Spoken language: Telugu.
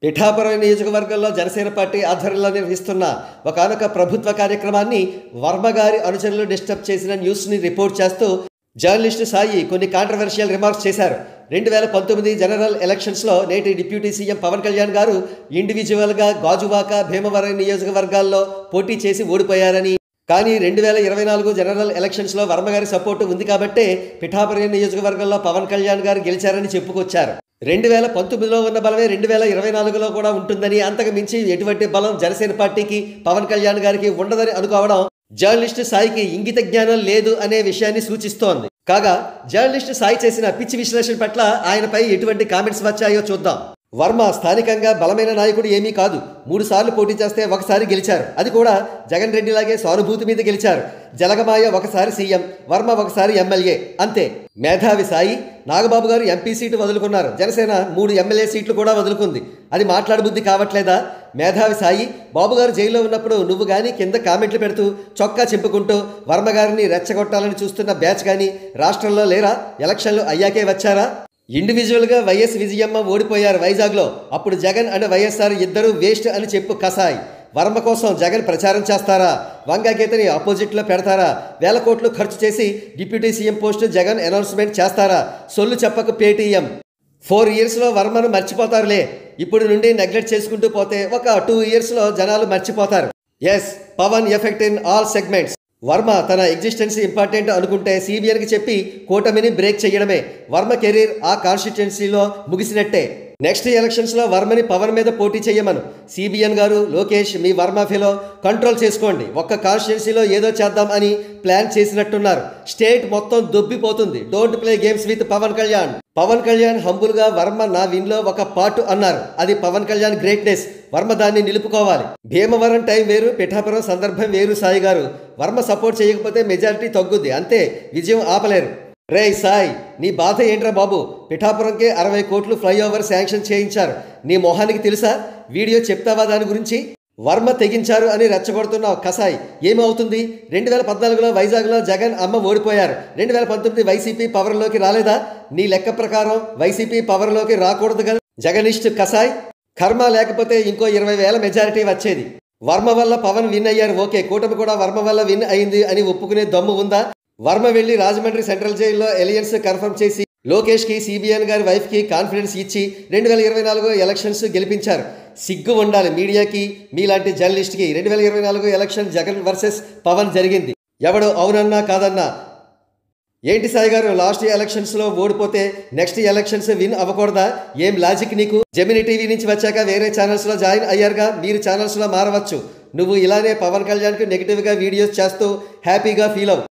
పిఠాపురం నియోజకవర్గంలో జనసేన పార్టీ ఆధ్వర్యంలో నిర్వహిస్తున్న ఒకానొక ప్రభుత్వ కార్యక్రమాన్ని వర్మ గారి అనుచరులు డిస్టర్బ్ చేసిన న్యూస్ని రిపోర్ట్ చేస్తూ జర్నలిస్టు సాయి కొన్ని కాంట్రవర్షియల్ రిమార్క్స్ చేశారు. 2019 జనరల్ ఎలక్షన్స్లో నేటి డిప్యూటీ సీఎం పవన్ కళ్యాణ్ గారు ఇండివిజువల్గా గాజువాక, భీమవరం నియోజకవర్గాల్లో పోటీ చేసి ఓడిపోయారని, కానీ 2024 జనరల్ ఎలక్షన్స్లో వర్మ గారి సపోర్టు ఉంది కాబట్టే పిఠాపురం నియోజకవర్గంలో పవన్ కళ్యాణ్ గారు గెలిచారని చెప్పుకొచ్చారు. 2019లో ఉన్న బలమే 2024లో కూడా ఉంటుందని, అంతకు మించి ఎటువంటి బలం జనసేన పార్టీకి పవన్ కళ్యాణ్ గారికి ఉండదని అనుకోవడం జర్నలిస్టు సాయికి ఇంగిత జ్ఞానం లేదు అనే విషయాన్ని సూచిస్తోంది. కాగా జర్నలిస్టు సాయి చేసిన పిచ్చి విశ్లేషణ పట్ల ఆయనపై ఎటువంటి కామెంట్స్ వచ్చాయో చూద్దాం. వర్మ స్థానికంగా బలమైన నాయకుడు ఏమీ కాదు. 3 సార్లు పోటీ చేస్తే ఒకసారి గెలిచారు. అది కూడా జగన్ రెడ్డిలాగే సానుభూతి మీద గెలిచారు. జలగమాయ ఒకసారి సీఎం, వర్మ ఒకసారి ఎమ్మెల్యే, అంతే. మేధావి సాయి, నాగబాబు గారు ఎంపీ సీటు వదులుకున్నారు. జనసేన 3 ఎమ్మెల్యే సీట్లు కూడా వదులుకుంది. అది మాట్లాడబుద్ధి కావట్లేదా? మేధావి సాయి, బాబు గారు జైల్లో ఉన్నప్పుడు నువ్వు కానీ కింద కామెంట్లు పెడుతూ చొక్కా చింపుకుంటూ వర్మ గారిని రెచ్చగొట్టాలని చూస్తున్న బ్యాచ్ కానీ రాష్ట్రంలో లేరా? ఎలక్షన్లు అయ్యాకే వచ్చారా? ఇండివిజువల్గా వైఎస్ విజయమ్మ ఓడిపోయారు వైజాగ్లో. అప్పుడు జగన్ అండ్ వైఎస్ఆర్ ఇద్దరూ వేస్ట్ అని చెప్పు కసాయ్. వర్మ కోసం జగన్ ప్రచారం చేస్తారా? వంగగీతని ఆపోజిట్లో పెడతారా? వేల కోట్లు ఖర్చు చేసి deputy CM post Jagan announcement చేస్తారా? సొల్లు చెప్పకు పేటీఎం. 4 ఇయర్స్లో వర్మను మర్చిపోతారులే. ఇప్పుడు నుండి నెగ్లెక్ట్ చేసుకుంటూ పోతే ఒక 2 ఇయర్స్లో జనాలు మర్చిపోతారు. Yes, Pawan effect in all segments. Varma తన ఎగ్జిస్టెన్స్ ఇంపార్టెంట్ అనుకుంటే సిబిఎన్కి చెప్పి కూటమిని బ్రేక్ చేయడమే. వర్మ కెరీర్ ఆ కాన్స్టిట్యున్సీలో ముగిసినట్టే. నెక్స్ట్ ఎలక్షన్స్లో వర్మని పవన్ మీద పోటీ చేయమను. సిబిఎన్ గారు, లోకేష్, మీ వర్మ ఫీలో కంట్రోల్ చేసుకోండి. ఒక్క కాన్స్టిట్యున్సీలో ఏదో చేద్దాం అని ప్లాన్ చేసినట్టున్నారు. స్టేట్ మొత్తం దొబ్బిపోతుంది. Don't play games with Pawan Kalyan. Pawan Kalyan హంబుల్గా వర్మ నా విన్లో ఒక పార్ట్ అన్నారు. అది పవన్ కళ్యాణ్ గ్రేట్నెస్. వర్మ దాన్ని నిలుపుకోవాలి. భీమవరం టైం వేరు, పిఠాపురం సందర్భం వేరు. సాయి గారు, వర్మ సపోర్ట్ చేయకపోతే మెజారిటీ తగ్గుద్ది, అంతే. విజయం ఆపలేరు. రే సాయి, నీ బాధ ఏంట్రా బాబు? పిఠాపురంకే 60 కోట్లు ఫ్లైఓవర్ శాంక్షన్ చేయించారు. నీ మొహానికి తెలుసా? వీడియో చెప్తావా దాని గురించి? వర్మ తెగించారు అని రెచ్చగొడుతున్నావు కసాయ్. ఏమవుతుంది? 2014లో వైజాగ్లో జగన్ అమ్మ ఓడిపోయారు. 2019 వైసీపీ పవర్లోకి రాలేదా? నీ లెక్క ప్రకారం వైసీపీ పవర్లోకి రాకూడదు కదా జగనిస్ట్ కసాయ్. కర్మ లేకపోతే ఇంకో 20,000 మెజారిటీ వచ్చేది. వర్మ వల్ల పవన్ విన్ అయ్యారు, ఓకే. కూటమి కూడా వర్మ వల్ల విన్ అయింది అని ఒప్పుకునే దమ్ము ఉందా? వర్మ వెళ్లి రాజమండ్రి సెంట్రల్ జైల్లో ఎలియన్స్ కన్ఫర్మ్ చేసి లోకేష్కి, సిబిఎన్ గారి వైఫ్కి కాన్ఫిడెన్స్ ఇచ్చి 2024 ఎలక్షన్స్ గెలిపించారు. సిగ్గు ఉండాలి మీడియాకి, మీలాంటి జర్నలిస్ట్కి. 2024 ఎలక్షన్ జగన్ వర్సెస్ పవన్ జరిగింది. ఎవడు అవునన్నా కాదన్నా. ఏంటి సాయి గారు, లాస్ట్ ఎలక్షన్స్లో ఓడిపోతే నెక్స్ట్ ఎలక్షన్స్ విన్ అవ్వకూడదా? ఏం లాజిక్ నీకు? జెమిని టీవీ నుంచి వచ్చాక వేరే ఛానల్స్లో జాయిన్ అయ్యారుగా, మీరు ఛానల్స్లో మారవచ్చు. నువ్వు ఇలానే పవన్ కళ్యాణ్కి నెగిటివ్గా వీడియోస్ చేస్తూ హ్యాపీగా ఫీల్ అవ్వు.